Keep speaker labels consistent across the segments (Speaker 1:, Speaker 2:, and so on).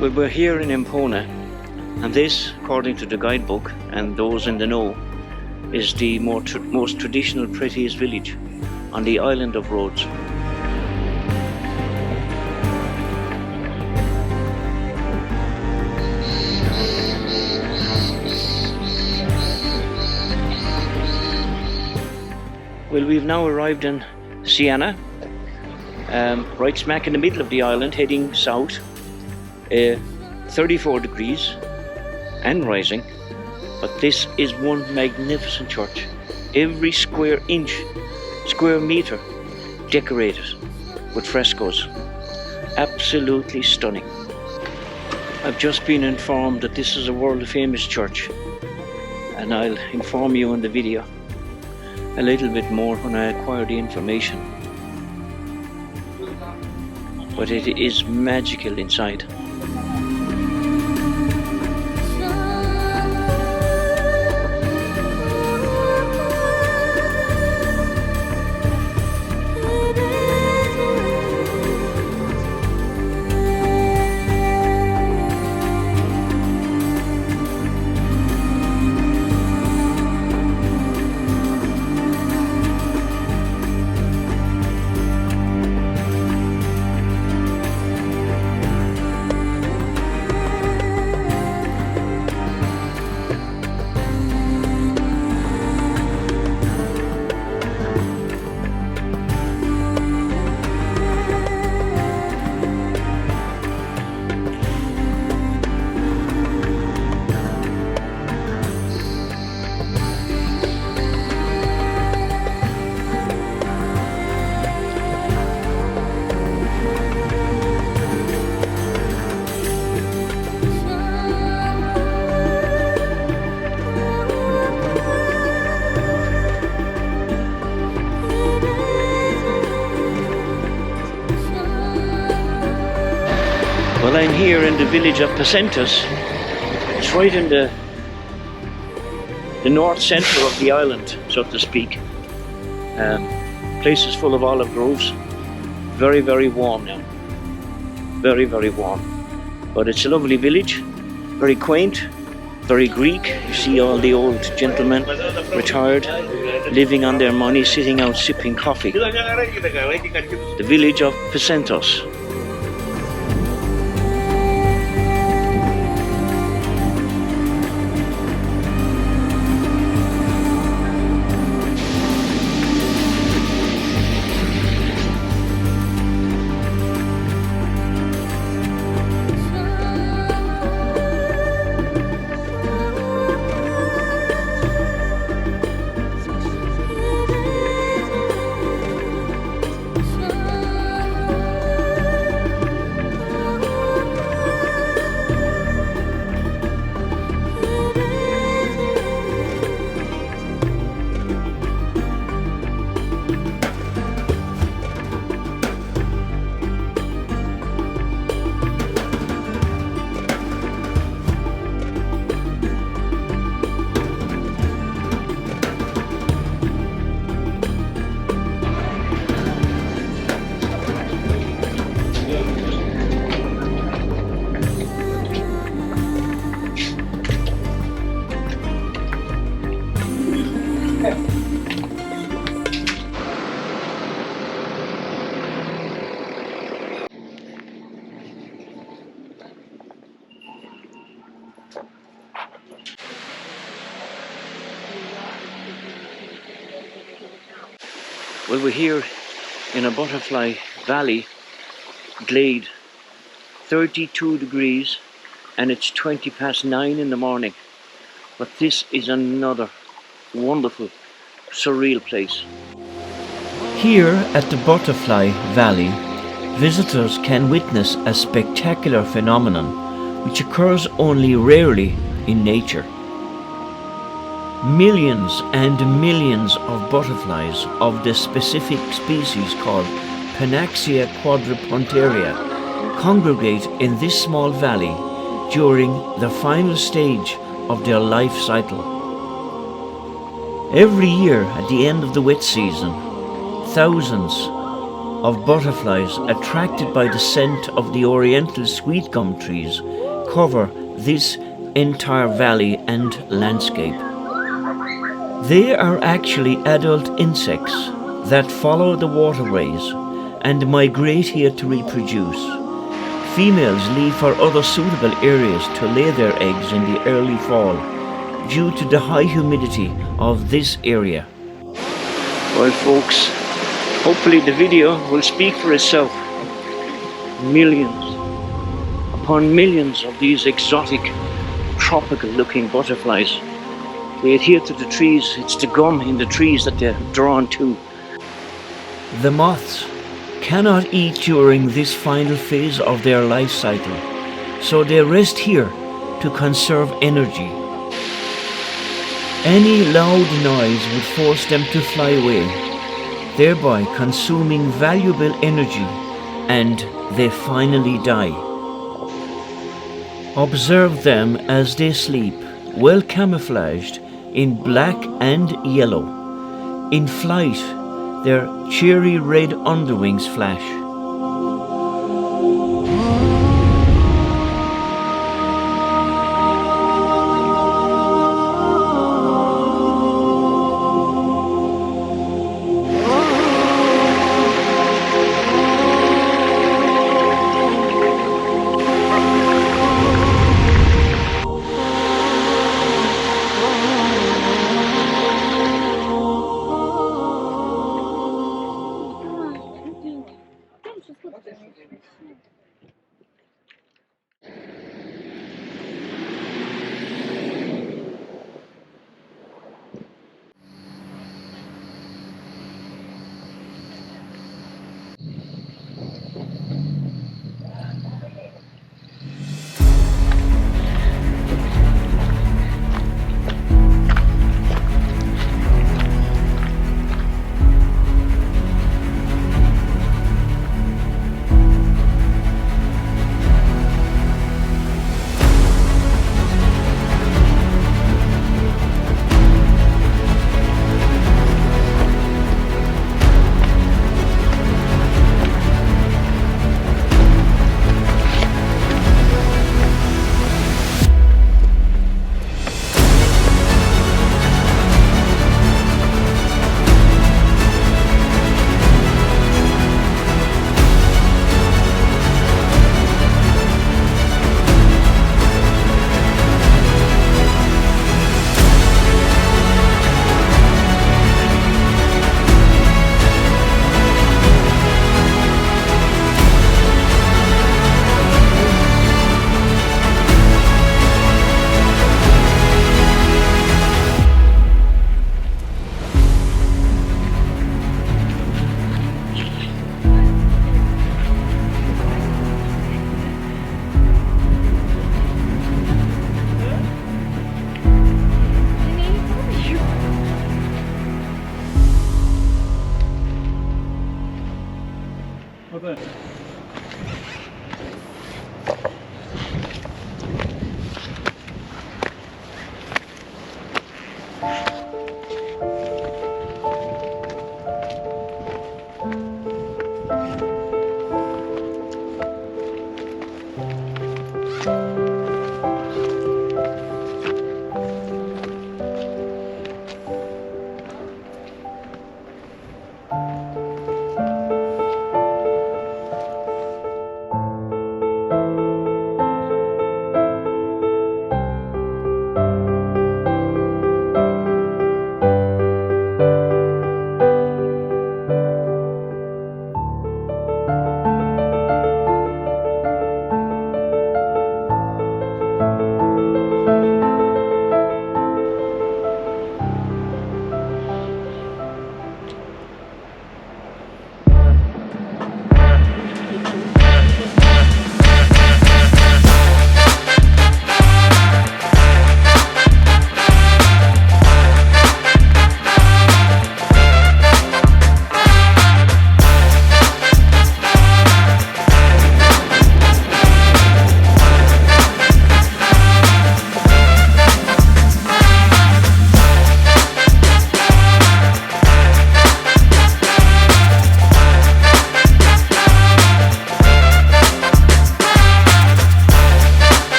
Speaker 1: Well, we're here in Empona, and this, according to the guidebook and those in the know, is the most traditional, prettiest village on the island of Rhodes. Well, we've now arrived in Siena, right smack in the middle of the island, heading south. 34 degrees and rising, but this is one magnificent church. Every square meter decorated with frescoes. Absolutely stunning. I've just been informed that this is a world famous church, and I'll inform you in the video a little bit more when I acquire the information. But it is magical inside. Well, I'm here in the village of Pacentus. It's right in the north centre of the island, so to speak. Place is full of olive groves. Very, very warm now. Very, very warm. But it's a lovely village, very quaint, very Greek. You see all the old gentlemen, retired, living on their money, sitting out sipping coffee. The village of Pacentus. Well, we're here in a butterfly valley glade, 32 degrees, and it's 9:20 in the morning. But this is another wonderful, surreal place.
Speaker 2: Here at the Butterfly Valley, visitors can witness a spectacular phenomenon which occurs only rarely in nature. Millions and millions of butterflies of the specific species called Panaxia quadripuntaria congregate in this small valley during the final stage of their life cycle. Every year at the end of the wet season, thousands of butterflies attracted by the scent of the oriental sweet gum trees cover this entire valley and landscape. They are actually adult insects that follow the waterways and migrate here to reproduce. Females leave for other suitable areas to lay their eggs in the early fall due to the high humidity of this area.
Speaker 1: Well folks, hopefully the video will speak for itself. Millions upon millions of these exotic, tropical looking butterflies. They adhere to the trees. It's the gum in the trees that they're drawn to.
Speaker 2: The moths cannot eat during this final phase of their life cycle, so they rest here to conserve energy. Any loud noise would force them to fly away, thereby consuming valuable energy, and they finally die. Observe them as they sleep, well camouflaged in black and yellow. In flight, their cherry red underwings flash.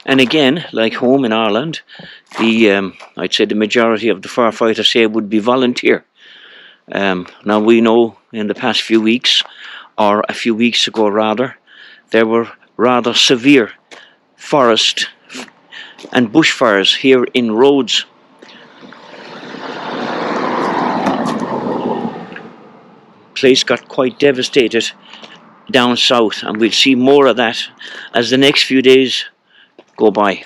Speaker 1: And again, like home in Ireland, I'd say the majority of the firefighters here would be volunteer. Now we know in the past few weeks, or a few weeks ago rather, there were rather severe forest and bushfires here in Rhodes. Place got quite devastated down south, and we'll see more of that as the next few days go by.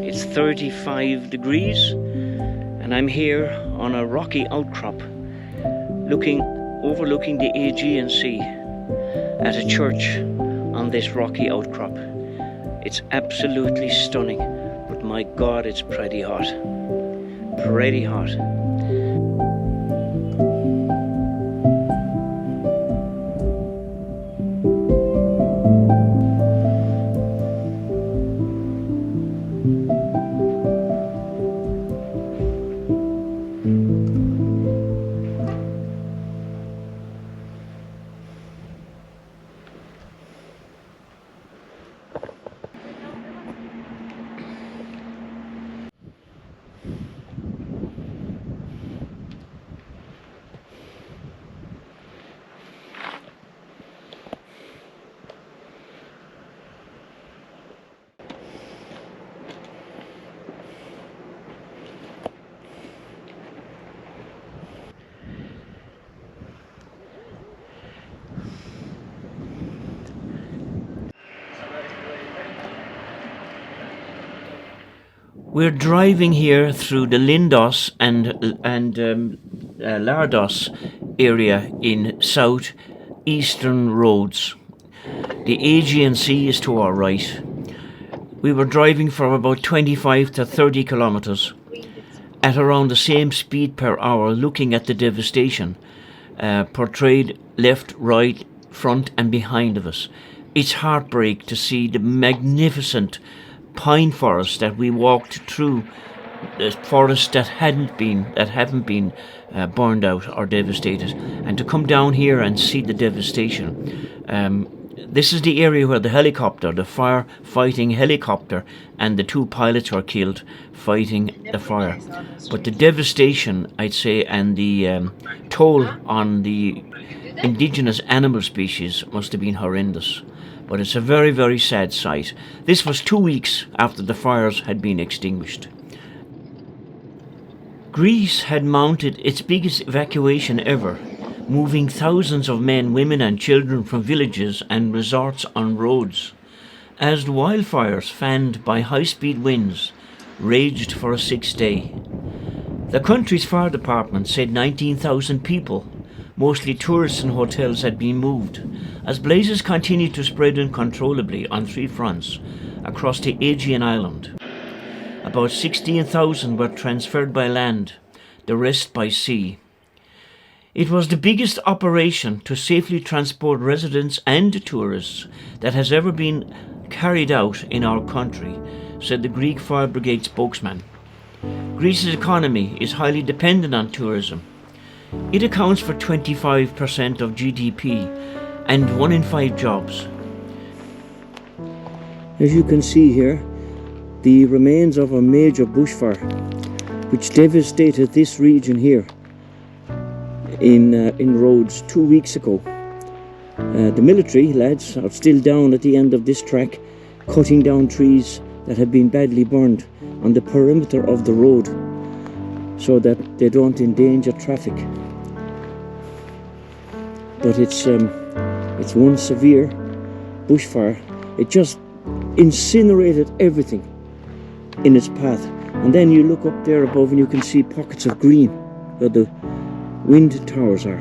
Speaker 1: It's 35 degrees and I'm here on a rocky outcrop overlooking the Aegean Sea at a church on this rocky outcrop. It's absolutely stunning, but my God, it's pretty hot. Pretty hot. We're driving here through the Lindos and Lardos area in south-eastern Rhodes. The Aegean Sea is to our right. We were driving for about 25 to 30 kilometres at around the same speed per hour, looking at the devastation portrayed left, right, front and behind of us. It's heartbreak to see the magnificent pine forest that we walked through, the forests that haven't been burned out or devastated, and to come down here and see the devastation. This is the area where the firefighting helicopter and the two pilots were killed fighting the fire. But the devastation, I'd say, and the toll on the indigenous animal species must have been horrendous. But it's a very, very sad sight. This was 2 weeks after the fires had been extinguished. Greece had mounted its biggest evacuation ever, moving thousands of men, women and children from villages and resorts on Rhodes, as the wildfires, fanned by high-speed winds, raged for a 6th day. The country's fire department said 19,000 people, mostly tourists and hotels, had been moved, as blazes continued to spread uncontrollably on 3 fronts across the Aegean island. About 16,000 were transferred by land,
Speaker 2: the rest by sea. It was the biggest operation to safely transport residents and tourists that has ever been carried out in our country, said the Greek Fire Brigade spokesman. Greece's economy is highly dependent on tourism. It accounts for 25% of GDP and 1 in 5 jobs.
Speaker 3: As you can see here, the remains of a major bushfire which devastated this region here in Rhodes 2 weeks ago. The military lads are still down at the end of this track, cutting down trees that have been badly burned on the perimeter of the road so that they don't endanger traffic. But it's one severe bushfire. It just incinerated everything in its path. And then you look up there above and you can see pockets of green where the wind towers are.